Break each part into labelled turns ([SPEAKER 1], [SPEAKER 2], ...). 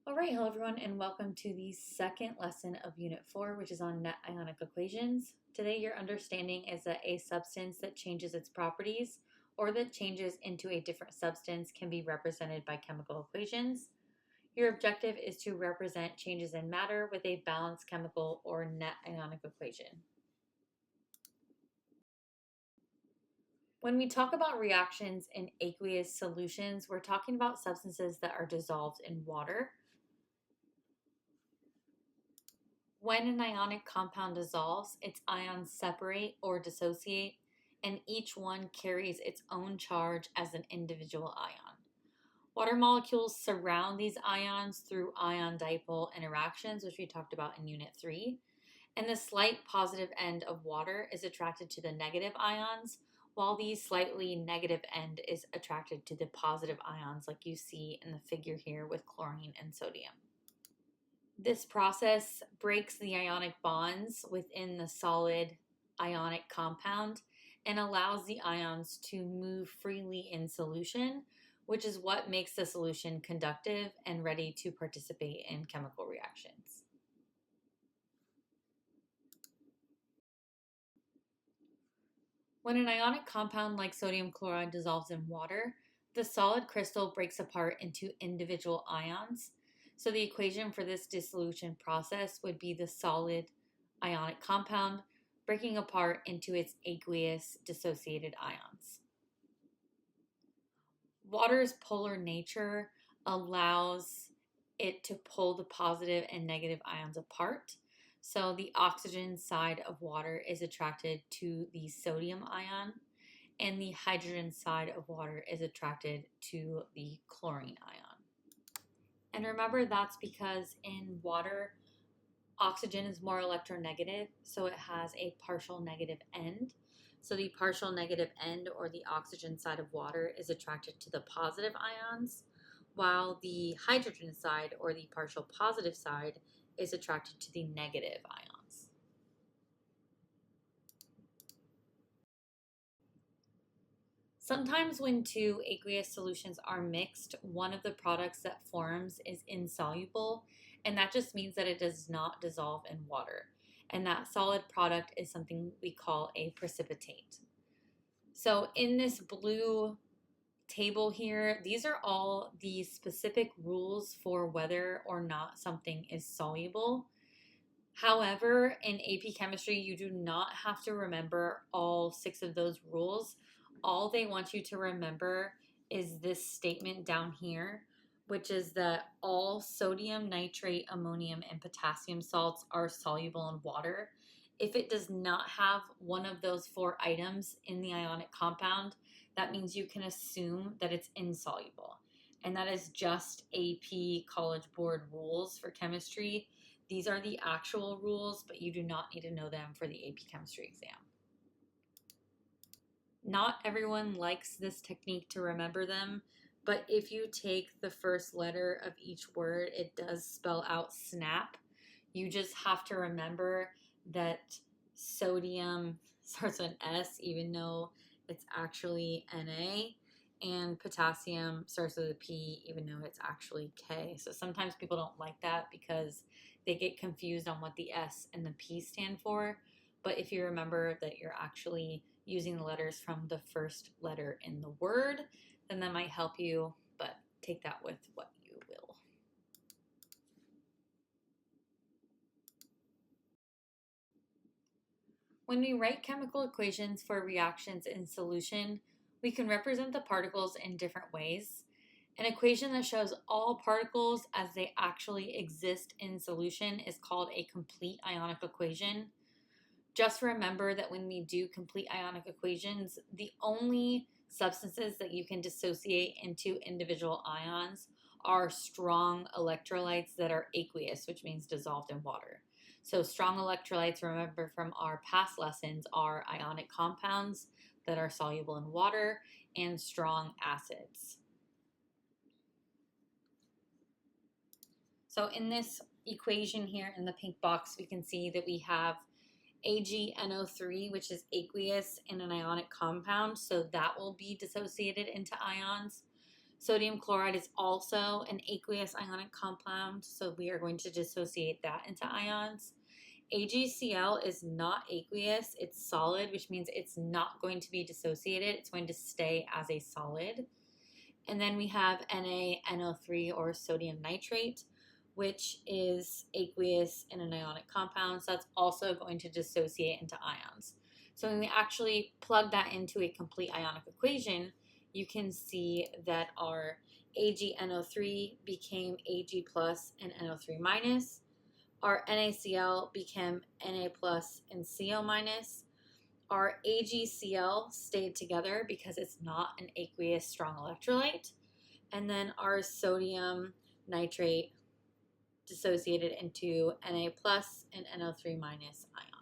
[SPEAKER 1] All right, hello everyone, and welcome to the second lesson of Unit 4, which is on net ionic equations. Today, your understanding is that a substance that changes its properties or that changes into a different substance can be represented by chemical equations. Your objective is to represent changes in matter with a balanced chemical or net ionic equation. When we talk about reactions in aqueous solutions, we're talking about substances that are dissolved in water. When an ionic compound dissolves, its ions separate or dissociate, and each one carries its own charge as an individual ion. Water molecules surround these ions through ion-dipole interactions, which we talked about in Unit 3, and the slight positive end of water is attracted to the negative ions, while the slightly negative end is attracted to the positive ions, like you see in the figure here with chlorine and sodium. This process breaks the ionic bonds within the solid ionic compound and allows the ions to move freely in solution, which is what makes the solution conductive and ready to participate in chemical reactions. When an ionic compound like sodium chloride dissolves in water, the solid crystal breaks apart into individual ions. So the equation for this dissolution process would be the solid ionic compound breaking apart into its aqueous dissociated ions. Water's polar nature allows it to pull the positive and negative ions apart. So the oxygen side of water is attracted to the sodium ion, and the hydrogen side of water is attracted to the chlorine ion. And remember, that's because in water, oxygen is more electronegative, so it has a partial negative end. So the partial negative end, or the oxygen side of water, is attracted to the positive ions, while the hydrogen side, or the partial positive side, is attracted to the negative ions. Sometimes when two aqueous solutions are mixed, one of the products that forms is insoluble, and that just means that it does not dissolve in water. And that solid product is something we call a precipitate. So in this blue table here, these are all the specific rules for whether or not something is soluble. However, in AP chemistry, you do not have to remember all 6 of those rules. All they want you to remember is this statement down here, which is that all sodium, nitrate, ammonium, and potassium salts are soluble in water. If it does not have one of those 4 items in the ionic compound, that means you can assume that it's insoluble. And that is just AP College Board rules for chemistry. These are the actual rules, but you do not need to know them for the AP chemistry exam. Not everyone likes this technique to remember them, but if you take the first letter of each word, it does spell out SNAP. You just have to remember that sodium starts with an S, even though it's actually Na, and potassium starts with a P, even though it's actually K. So sometimes people don't like that because they get confused on what the S and the P stand for. But if you remember that you're actually using the letters from the first letter in the word, then that might help you, but take that with what you will. When we write chemical equations for reactions in solution, we can represent the particles in different ways. An equation that shows all particles as they actually exist in solution is called a complete ionic equation. Just remember that when we do complete ionic equations, the only substances that you can dissociate into individual ions are strong electrolytes that are aqueous, which means dissolved in water. So strong electrolytes, remember from our past lessons, are ionic compounds that are soluble in water and strong acids. So in this equation here in the pink box, we can see that we have AgNO3, which is aqueous in an ionic compound, so that will be dissociated into ions. Sodium chloride is also an aqueous ionic compound, so we are going to dissociate that into ions. AgCl is not aqueous, it's solid, which means it's not going to be dissociated. It's going to stay as a solid. And then we have NaNO3 or sodium nitrate, which is aqueous in an ionic compound, so that's also going to dissociate into ions. So when we actually plug that into a complete ionic equation, you can see that our AgNO3 became Ag plus and NO3 minus. Our NaCl became Na plus and Co minus. Our AgCl stayed together because it's not an aqueous strong electrolyte. And then our sodium nitrate dissociated into Na plus and NO3 minus ions.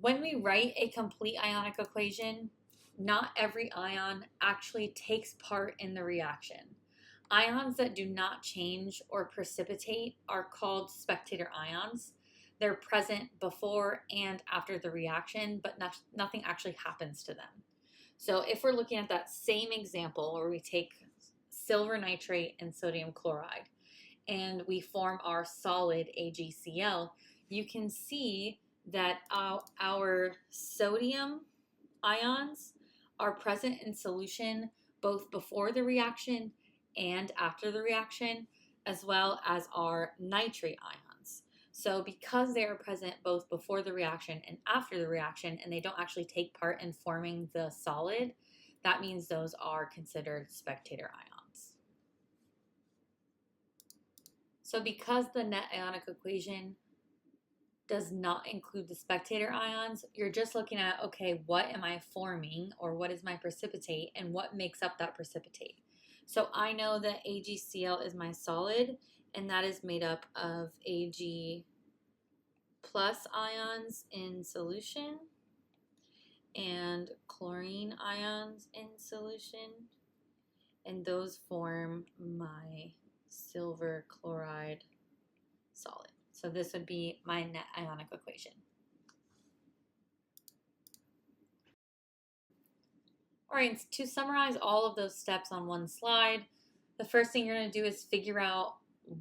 [SPEAKER 1] When we write a complete ionic equation, not every ion actually takes part in the reaction. Ions that do not change or precipitate are called spectator ions. They're present before and after the reaction, but nothing actually happens to them. So if we're looking at that same example where we take silver nitrate and sodium chloride and we form our solid AgCl, you can see that our sodium ions are present in solution both before the reaction and after the reaction, as well as our nitrate ions. So because they are present both before the reaction and after the reaction, and they don't actually take part in forming the solid, that means those are considered spectator ions. So because the net ionic equation does not include the spectator ions, you're just looking at, okay, what am I forming, or what is my precipitate, and what makes up that precipitate? So I know that AgCl is my solid, and that is made up of Ag plus ions in solution and chlorine ions in solution, and those form my silver chloride solid. So this would be my net ionic equation. All right, to summarize all of those steps on one slide, the first thing you're going to do is figure out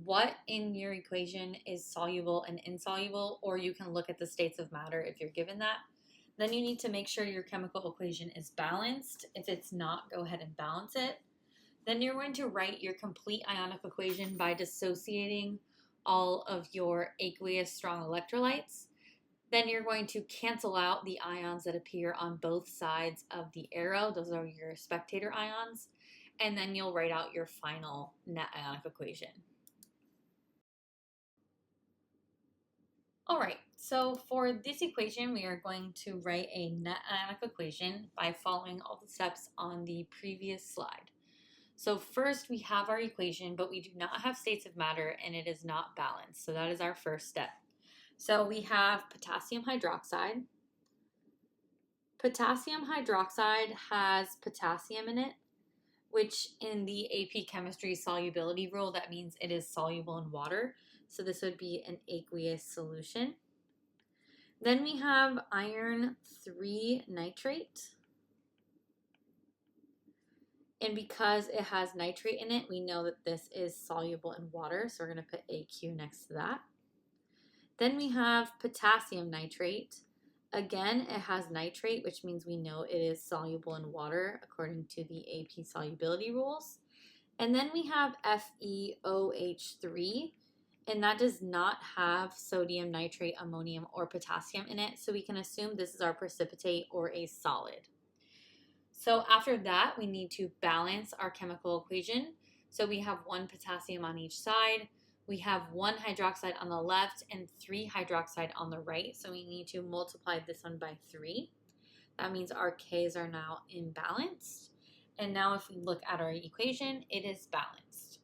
[SPEAKER 1] what in your equation is soluble and insoluble, or you can look at the states of matter if you're given that. Then you need to make sure your chemical equation is balanced. If it's not, go ahead and balance it. Then you're going to write your complete ionic equation by dissociating all of your aqueous strong electrolytes. Then you're going to cancel out the ions that appear on both sides of the arrow. Those are your spectator ions. And then you'll write out your final net ionic equation. All right, so for this equation, we are going to write a net ionic equation by following all the steps on the previous slide. So first we have our equation, but we do not have states of matter and it is not balanced. So that is our first step. So we have potassium hydroxide. Potassium hydroxide has potassium in it, which in the AP chemistry solubility rule, that means it is soluble in water. So this would be an aqueous solution. Then we have iron 3 nitrate. And because it has nitrate in it, we know that this is soluble in water. So we're going to put AQ next to that. Then we have potassium nitrate. Again, it has nitrate, which means we know it is soluble in water according to the AP solubility rules. And then we have FeOH3, and that does not have sodium nitrate, ammonium, or potassium in it. So we can assume this is our precipitate or a solid. So after that, we need to balance our chemical equation. So we have 1 potassium on each side. We have 1 hydroxide on the left and 3 hydroxide on the right. So we need to multiply this one by 3. That means our Ks are now imbalanced. And now if we look at our equation, it is balanced.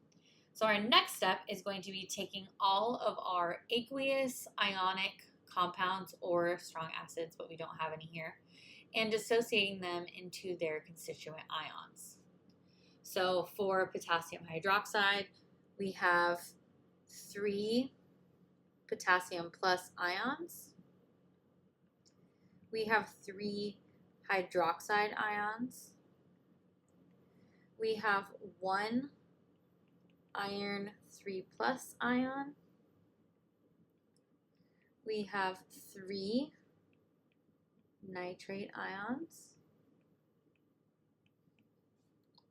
[SPEAKER 1] So our next step is going to be taking all of our aqueous ionic compounds or strong acids, but we don't have any here, and dissociating them into their constituent ions. So for potassium hydroxide, we have 3 potassium plus ions. we have 3 hydroxide ions. We have 1 iron 3+ ion. We have 3 nitrate ions.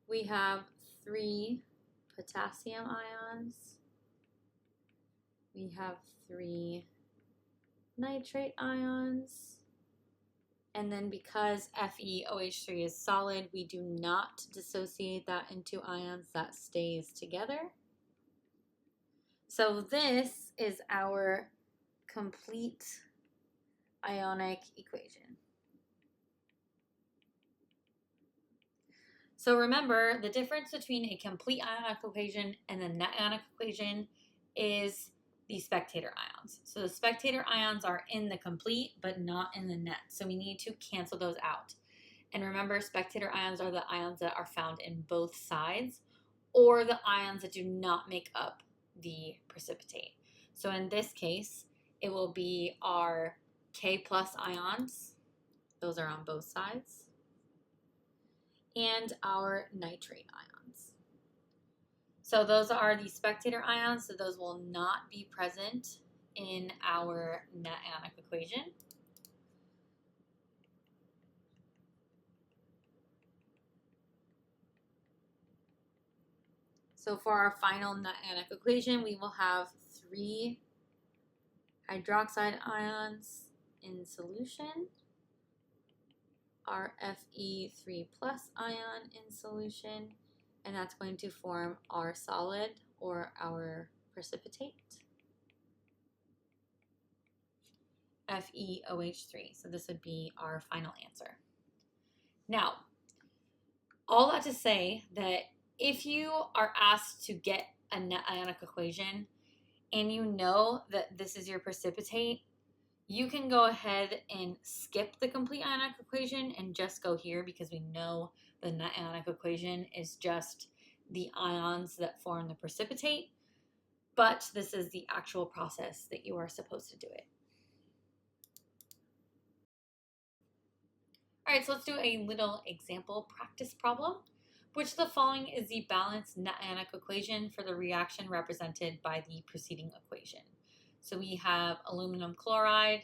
[SPEAKER 1] We have 3 potassium ions. We have 3 nitrate ions. And then because FeOH3 is solid, we do not dissociate that into ions. That stays together. So this is our complete ionic equation. So remember, the difference between a complete ionic equation and the net ionic equation is the spectator ions. So the spectator ions are in the complete, but not in the net. So we need to cancel those out. And remember, spectator ions are the ions that are found in both sides, or the ions that do not make up the precipitate. So in this case, it will be our K+ ions. Those are on both sides. And our nitrate ions. So those are the spectator ions, so those will not be present in our net ionic equation. So for our final net ionic equation, we will have 3 hydroxide ions in solution, our Fe3+ ion in solution, and that's going to form our solid or our precipitate, FeOH3. So this would be our final answer. Now, all that to say that if you are asked to get a net ionic equation and you know that this is your precipitate, you can go ahead and skip the complete ionic equation and just go here, because we know the net ionic equation is just the ions that form the precipitate, but this is the actual process that you are supposed to do it. All right, so let's do a little example practice problem. Which of the following is the balanced net ionic equation for the reaction represented by the preceding equation? So we have aluminum chloride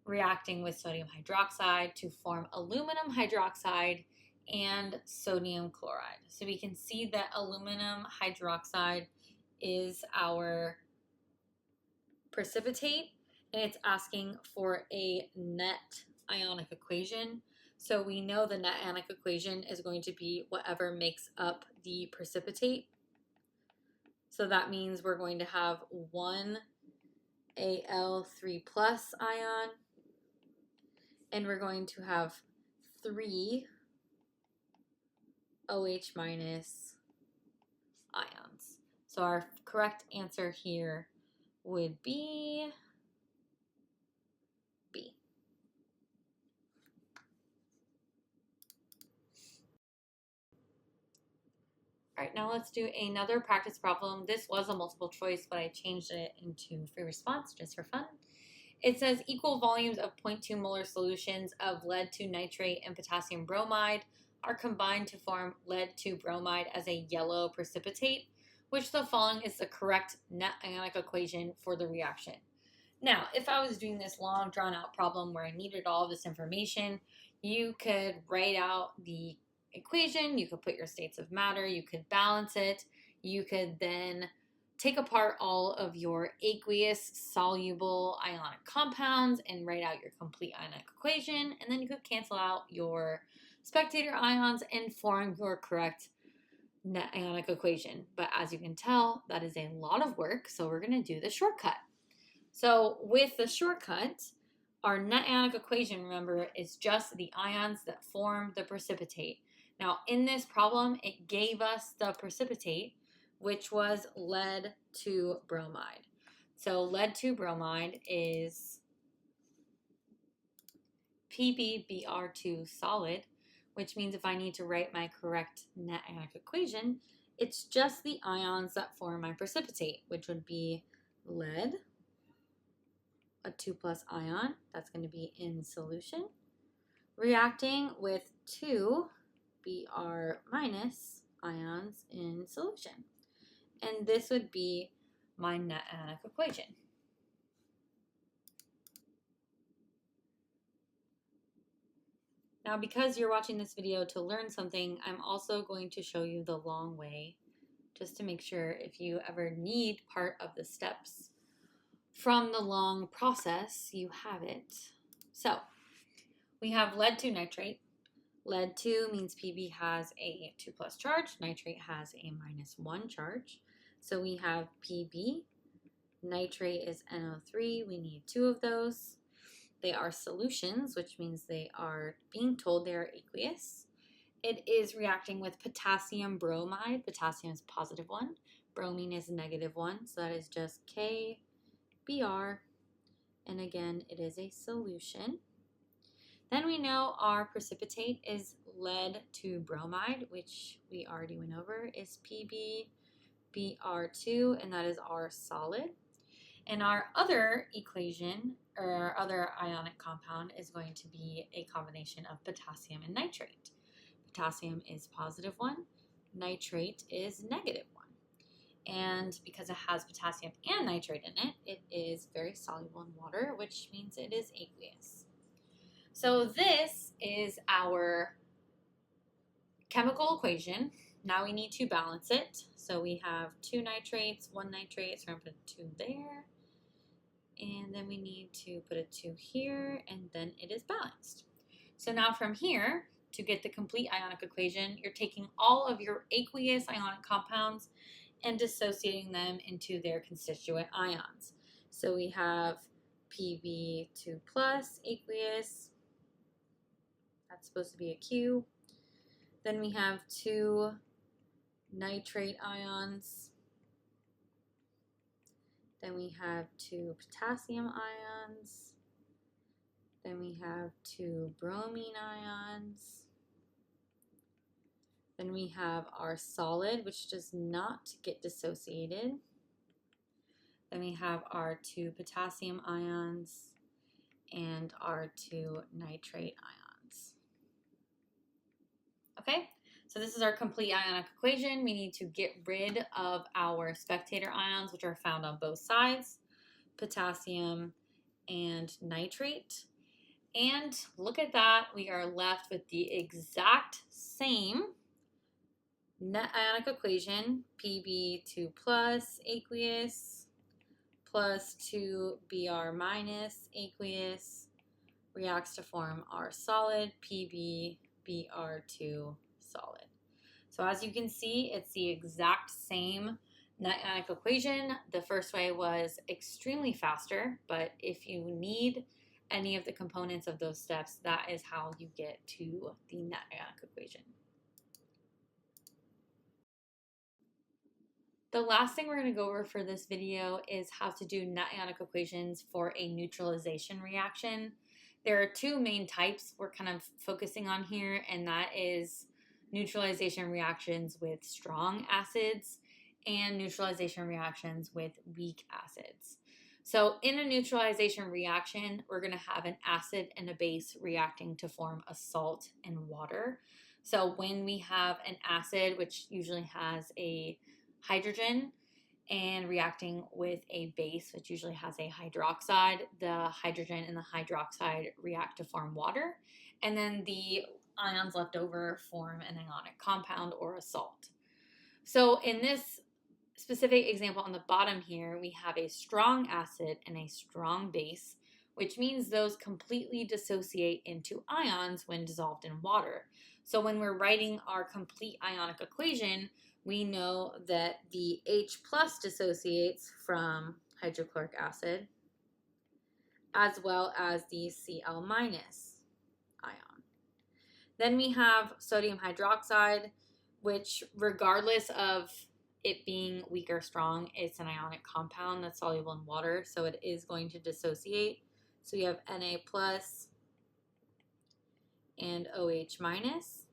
[SPEAKER 1] reacting with sodium hydroxide to form aluminum hydroxide and sodium chloride. So we can see that aluminum hydroxide is our precipitate, and it's asking for a net ionic equation. So we know the net ionic equation is going to be whatever makes up the precipitate. So that means we're going to have 1 Al3+ ion, and we're going to have 3 OH- ions. So our correct answer here would be B. All right, now let's do another practice problem. This was a multiple choice, but I changed it into free response just for fun. It says equal volumes of 0.2 molar solutions of lead 2 nitrate and potassium bromide are combined to form lead 2 bromide as a yellow precipitate. Which of the following is the correct net ionic equation for the reaction? Now, if I was doing this long drawn out problem where I needed all of this information, you could write out the equation, you could put your states of matter, you could balance it, you could then take apart all of your aqueous soluble ionic compounds and write out your complete ionic equation, and then you could cancel out your spectator ions and form your correct net ionic equation. But as you can tell, that is a lot of work, so we're going to do the shortcut. So with the shortcut, our net ionic equation, remember, is just the ions that form the precipitate. Now, in this problem, it gave us the precipitate, which was lead 2 bromide. So lead 2 bromide is PbBr2 solid, which means if I need to write my correct net ionic equation, it's just the ions that form my precipitate, which would be lead a 2 plus ion, that's going to be in solution, reacting with 2 Br minus ions in solution. And this would be my net ionic equation. Now, because you're watching this video to learn something, I'm also going to show you the long way, just to make sure if you ever need part of the steps from the long process, you have it. So we have lead 2 nitrate. Lead 2 means Pb has a 2 plus charge, nitrate has a -1 charge. So we have Pb, nitrate is NO3, we need 2 of those. They are solutions, which means they are being told they are aqueous. It is reacting with potassium bromide. Potassium is +1, bromine is -1, so that is just KBr, and again, it is a solution. Then we know our precipitate is lead 2 bromide, which we already went over, is PbBr2, and that is our solid. And our other equation, or our other ionic compound, is going to be a combination of potassium and nitrate. Potassium is +1, nitrate is -1. And because it has potassium and nitrate in it, it is very soluble in water, which means it is aqueous. So this is our chemical equation. Now we need to balance it. So we have 2 nitrates, 1 nitrate, so we're going to put a 2 there. And then we need to put a 2 here, and then it is balanced. So now from here, to get the complete ionic equation, you're taking all of your aqueous ionic compounds and dissociating them into their constituent ions. So we have Pb2 plus aqueous, that's supposed to be a Q. Then we have 2 nitrate ions. Then we have 2 potassium ions. Then we have 2 bromine ions. Then we have our solid, which does not get dissociated. Then we have our 2 potassium ions and our 2 nitrate ions. Okay, so this is our complete ionic equation. We need to get rid of our spectator ions, which are found on both sides, potassium and nitrate. And look at that, we are left with the exact same net ionic equation, Pb2 plus aqueous plus 2 Br minus aqueous reacts to form our solid, PbBr2 solid. So as you can see, it's the exact same net ionic equation. The first way was extremely faster, but if you need any of the components of those steps, that is how you get to the net ionic equation. The last thing we're going to go over for this video is how to do net ionic equations for a neutralization reaction. There are 2 main types we're kind of focusing on here, and that is neutralization reactions with strong acids and neutralization reactions with weak acids. So in a neutralization reaction, we're going to have an acid and a base reacting to form a salt and water. So when we have an acid, which usually has a hydrogen, and reacting with a base, which usually has a hydroxide, the hydrogen and the hydroxide react to form water, and then the ions left over form an ionic compound or a salt. So in this specific example on the bottom here, we have a strong acid and a strong base, which means those completely dissociate into ions when dissolved in water. So when we're writing our complete ionic equation, we know that the H plus dissociates from hydrochloric acid, as well as the Cl minus ion. Then we have sodium hydroxide, which regardless of it being weak or strong, it's an ionic compound that's soluble in water, so it is going to dissociate. So we have Na plus and OH minus.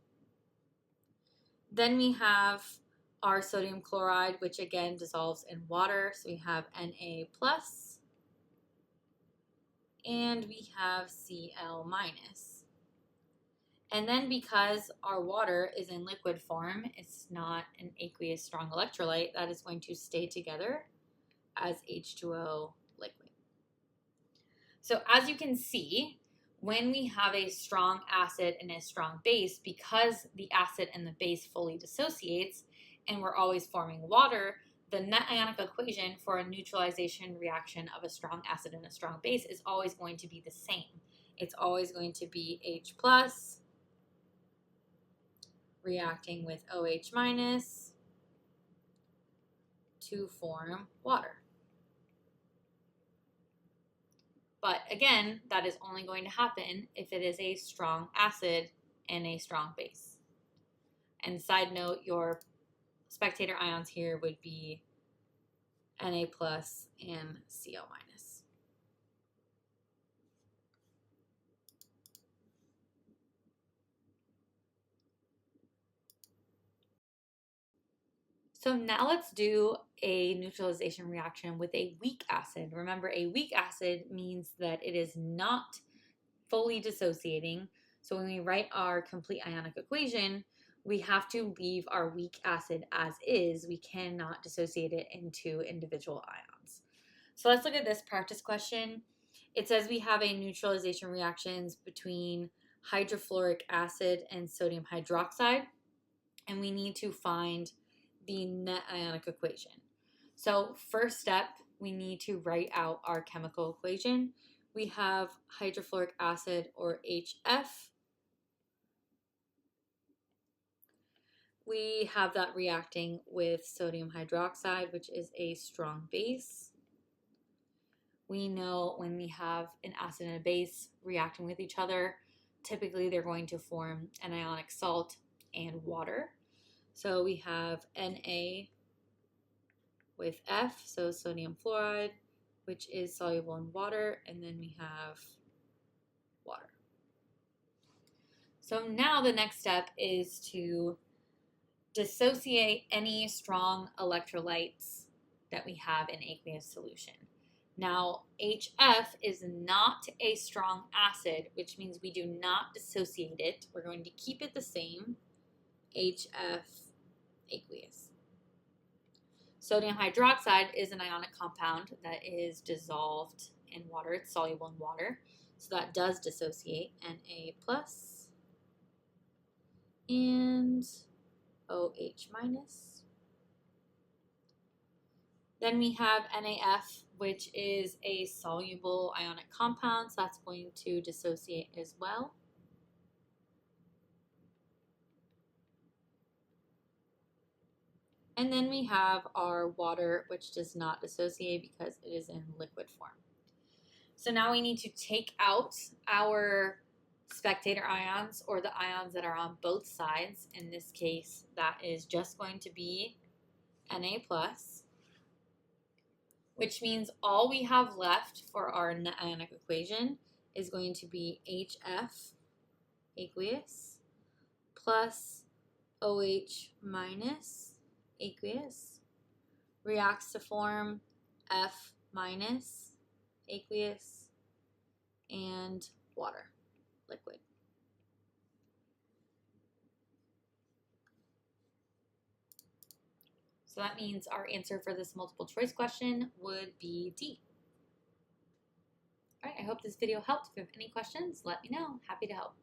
[SPEAKER 1] Then we have our sodium chloride, which again dissolves in water, so we have Na plus and we have Cl minus. And then because our water is in liquid form, it's not an aqueous strong electrolyte, that is going to stay together as H2O liquid. So as you can see, when we have a strong acid and a strong base, because the acid and the base fully dissociates and we're always forming water, the net ionic equation for a neutralization reaction of a strong acid and a strong base is always going to be the same. It's always going to be H plus reacting with OH minus to form water. But again, that is only going to happen if it is a strong acid and a strong base. And side note, your spectator ions here would be Na plus and Cl minus. So now let's do a neutralization reaction with a weak acid. Remember, a weak acid means that it is not fully dissociating. So when we write our complete ionic equation, we have to leave our weak acid as is. We cannot dissociate it into individual ions. So let's look at this practice question. It says we have a neutralization reactions between hydrofluoric acid and sodium hydroxide, and we need to find the net ionic equation. So first step, we need to write out our chemical equation. We have hydrofluoric acid, or HF. We have that reacting with sodium hydroxide, which is a strong base. We know when we have an acid and a base reacting with each other, typically they're going to form an ionic salt and water. So we have Na with F, so sodium fluoride, which is soluble in water, and then we have water. So now the next step is to dissociate any strong electrolytes that we have in aqueous solution. Now, HF is not a strong acid, which means we do not dissociate it. We're going to keep it the same, HF aqueous. Sodium hydroxide is an ionic compound that is dissolved in water. It's soluble in water, so that does dissociate, Na plus and OH minus. Then we have NaF, which is a soluble ionic compound, so that's going to dissociate as well. And then we have our water, which does not dissociate because it is in liquid form. So now we need to take out our spectator ions, or the ions that are on both sides. In this case, that is just going to be Na plus, which means all we have left for our net ionic equation is going to be HF aqueous plus OH minus aqueous reacts to form F minus aqueous and water, liquid. So that means our answer for this multiple choice question would be D. All right, I hope this video helped. If you have any questions, let me know. Happy to help.